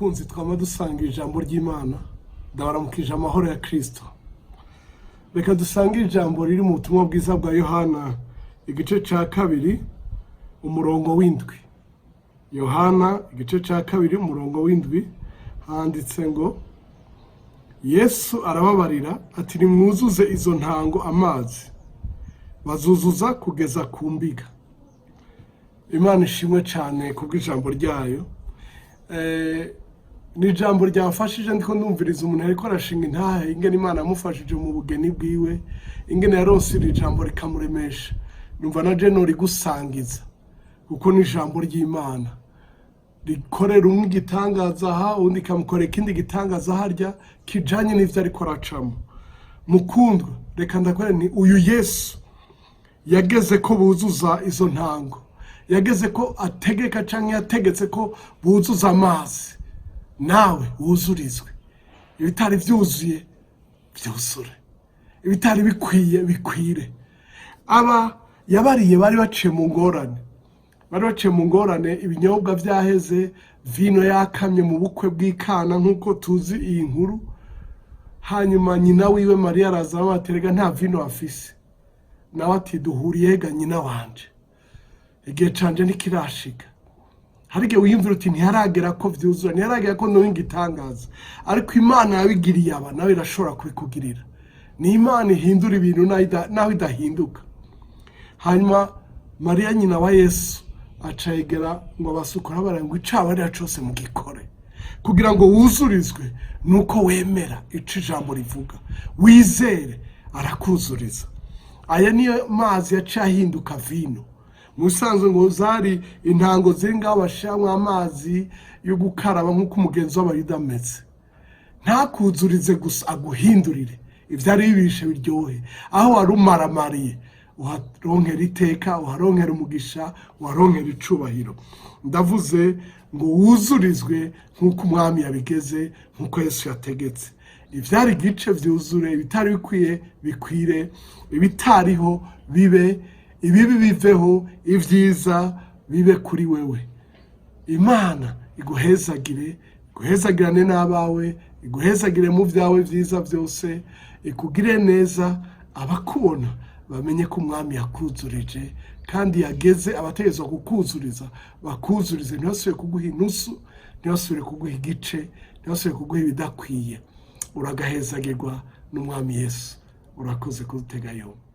bakunzi twama dusanga ijambo ry'Imana ndabaramukije amahoro ya Kristo. Reka dusanga ijambo riri mu butumwa bwiza bwa Yohana igice ca 2 umurongo w'indwi. Yohana igice ca 2 umurongo w'indwi handitse ngo Yesu arababarira ati nimwuzuze izo ntango amazi bazuzuza kugeza ku mbiga. Imana ishimwe cyane kubw'ijambo ryayo. Ni ijambo ryafashije ndiko ndumviriza umuntu ariko arashinga intahe ingene Imana yamufashije mu bugeni bwiwe, ingene yarose iri jambo rikamuremesha. Numva na je nori gusangiza kuko ni ijambo ry'Imana rikorera umwe igitangaza aha undi kamukore ikindi gitangaza harya kijanye n'ivyo ariko aracamo. Mukundwa, reka ndakore ni uyu Yesu yageze ko buzuza izo ntango, yageze ko ategeka canke yategetse ko buzuza amazi. Nawe wuzurizwe, ibitari vyuzuye vyuzure, ibitari bikwiye bikwire. Aba yabariye bari baciye mu ngorane, ibinyobwa vyaheze, vino yakamye mu bukwe bw'ikana nkuko tuzi iyi nkuru. Hanyuma nyina wiwe Maria araza abaterega nta vino afise, nawe ati duhuriye ga nyina wanje, igihe canje nikirashika. Harige wiyumvira uti ntiharagera ko vyuzura, ntiharagera ko no ingitangaza, ariko Imana yabigiriye aba nawe irashobora kubikugirira. Ni Imana ihindura ibintu nawe idahinduka. Hanyuma Maria nyina wa Yesu acayegera ngo basukura barangwa icabari cyose mu gikore kugira ngo wuzurizwe nuko wemera ico ijambo rivuga, wizere arakuzuriza. Aya niyo mazi yacahinduka vino. Musanzwe ngo zari intango zinga bashamwe amazi yo gukaraba nkuko umugenzi w'abayuda ameze. Ntakuzurize gusa aguhindurire ivyari bibishe biryohe, aho warumaramariye uharonkera iteka, uharonkera umugisha, uharonkera icubahiro. Ndavuze ngo wuzurizwe nkuko umwami yabigeze, nkuko Yesu yategetse. Ivyari gice vyuzure, ibitari bikwiye bikwire, ibitariho bibe, ibibi biveho, ivyiza bibe kuri wewe. Imana iguhezagire, iguhezagirane n'abawe, iguhezagire mu vyawe vyiza vyose, ikugire neza. Abakubona bamenye ko umwami yakuzurije kandi yageze abategezwa kukuzuriza, bakuzurize. Ntibasubire kuguha inusu, ntibasubire kuguha igice, ntibasubire kuguha ibidakwiye. Uragahezagirwa n'umwami Yesu. Urakoze kudutega yombi.